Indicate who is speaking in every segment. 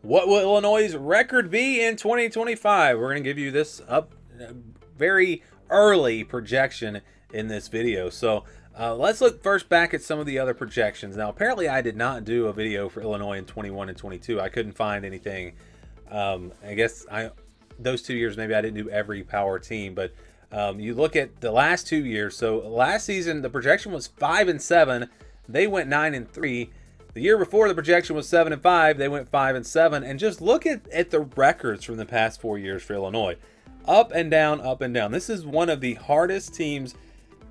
Speaker 1: What will Illinois' record be in 2025? We're going to give you this up very early projection in this video. So let's look first back at some of the other projections. Now, apparently I did not do a video for Illinois in 21 and 22. I couldn't find anything. I guess those 2 years, maybe I didn't do every power team, but you look at the last 2 years. So last season, the projection was 5-7. They went 9-3. The year before, the projection was 7-5. They went 5-7. And just look at the records from the past 4 years for Illinois. Up and down, up and down. This is one of the hardest teams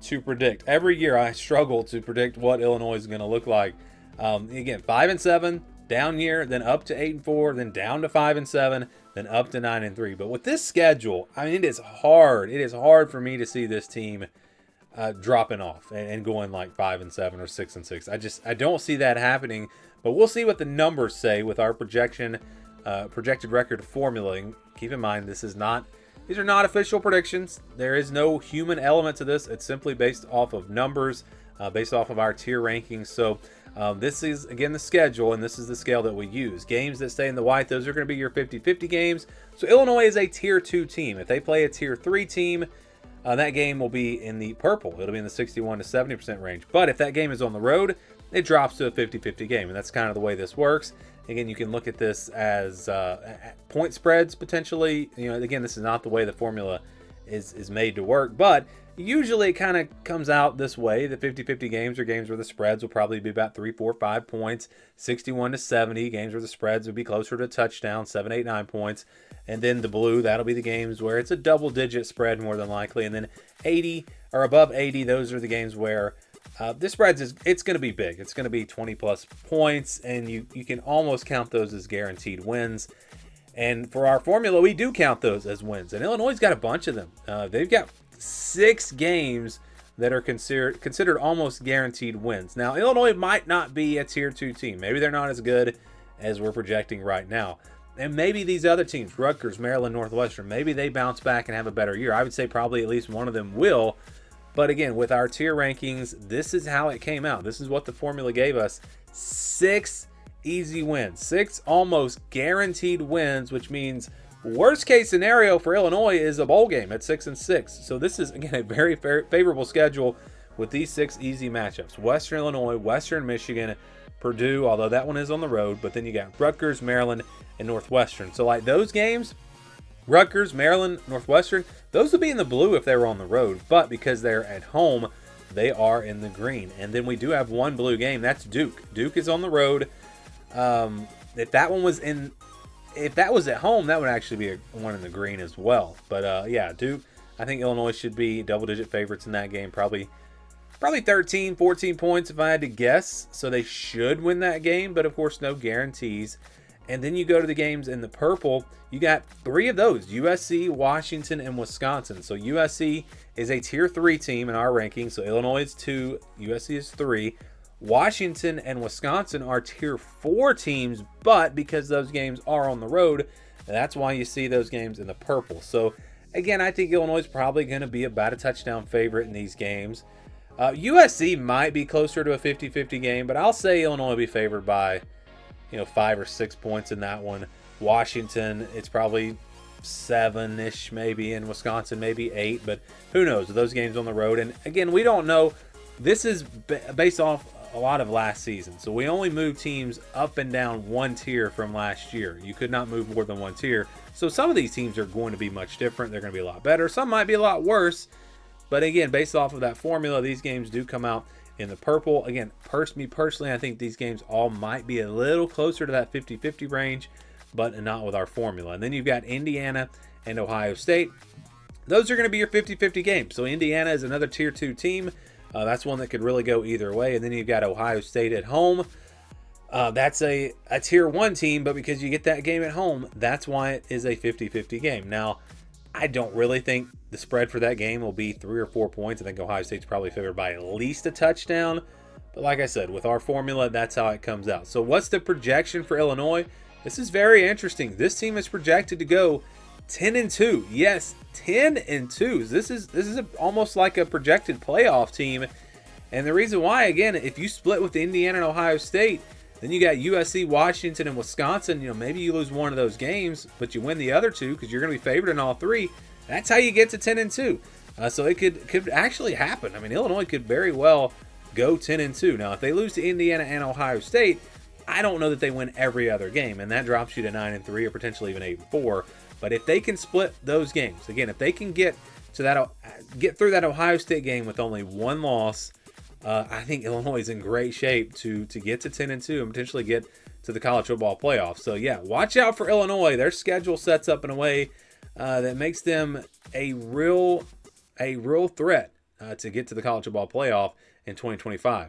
Speaker 1: to predict. Every year I struggle to predict what Illinois is going to look like. Again, 5-7, down year, then up to 8-4, then down to 5-7, then up to 9-3. But with this schedule, I mean, it is hard. It is hard for me to see this team dropping off and going like 5-7 or 6-6. I don't see that happening. But we'll see what the numbers say with our projected record formula. And keep in mind, these are not official predictions. There is no human element to this. It's simply based off of numbers, based off of our tier rankings. So this is, again, the schedule, and this is the scale that we use. Games that stay in the white, those are going to be your 50-50 games. So Illinois is a tier 2 team. If they play a tier 3 team, that game will be in the purple. It'll be in the 61 to 70% range. But if that game is on the road, it drops to a 50-50 game, and that's kind of the way this works. Again, you can look at this as point spreads potentially. Again, this is not the way the formula is made to work, but usually it kind of comes out this way. The 50-50 games are games where the spreads will probably be about 3, 4, 5 points. 61 to 70 games where the spreads would be closer to a touchdown, 7, 8, 9 points. And then the blue, that'll be the games where it's a double-digit spread more than likely. And then 80 or above 80, those are the games where the spreads it's going to be big. It's going to be 20 plus points, and you can almost count those as guaranteed wins. And for our formula, we do count those as wins. And Illinois' got a bunch of them. They've got 6 games that are considered almost guaranteed wins. Now, Illinois might not be a tier 2 team. Maybe they're not as good as we're projecting right now. And maybe these other teams, Rutgers, Maryland, Northwestern, maybe they bounce back and have a better year. I would say probably at least one of them will. But again, with our tier rankings, this is how it came out. This is what the formula gave us. 6 easy wins. 6 almost guaranteed wins, which means worst case scenario for Illinois is a bowl game at 6-6. So this is, again, a very favorable schedule with these 6 easy matchups. Western Illinois, Western Michigan, Purdue, although that one is on the road. But then you got Rutgers, Maryland, and Northwestern. So like those games, Rutgers, Maryland, Northwestern, those would be in the blue if they were on the road. But because they're at home, they are in the green. And then we do have one blue game. That's Duke. Duke is on the road. If that was at home, that would actually be one in the green as well. But yeah, Duke, I think Illinois should be double-digit favorites in that game. Probably 13, 14 points if I had to guess. So they should win that game, but of course no guarantees. And then you go to the games in the purple, you got 3 of those, USC, Washington, and Wisconsin. So USC is a tier 3 team in our ranking. So Illinois is 2, USC is 3. Washington and Wisconsin are tier 4 teams, but because those games are on the road, that's why you see those games in the purple. So again, I think Illinois is probably going to be about a touchdown favorite in these games. USC might be closer to a 50-50 game, but I'll say Illinois will be favored by 5 or 6 points in that one. Washington, it's probably 7-ish maybe, in Wisconsin maybe 8, but who knows, those games on the road. And again, we don't know. This is based off a lot of last season, so we only moved teams up and down one tier from last year. You could not move more than one tier, so some of these teams are going to be much different. They're going to be a lot better, some might be a lot worse, but again, based off of that formula, these games do come out in the purple. Again, me personally, I think these games all might be a little closer to that 50-50 range, but not with our formula. And then you've got Indiana and Ohio State. Those are going to be your 50-50 games. So Indiana is another tier 2 team. That's one that could really go either way. And then you've got Ohio State at home. That's a tier 1 team, but because you get that game at home, that's why it is a 50-50 game. Now, I don't really think the spread for that game will be 3 or 4 points. I think Ohio State's probably favored by at least a touchdown. But like I said, with our formula, that's how it comes out. So what's the projection for Illinois? This is very interesting. This team is projected to go 10-2. Yes, 10-2. This is almost like a projected playoff team. And the reason why, again, if you split with Indiana and Ohio State, Then you got USC, Washington, and Wisconsin. You know, maybe you lose one of those games, but you win the other two because you're going to be favored in all three. That's how you get to 10-2. So it could actually happen. I mean, Illinois could very well go 10-2. Now, if they lose to Indiana and Ohio State, I don't know that they win every other game, and that drops you to 9-3 or potentially even 8-4. But if they can split those games, again, if they can get through that Ohio State game with only one loss, I think Illinois is in great shape to get to 10-2 and potentially get to the college football playoff. So yeah, watch out for Illinois. Their schedule sets up in a way that makes them a real threat to get to the college football playoff in 2025.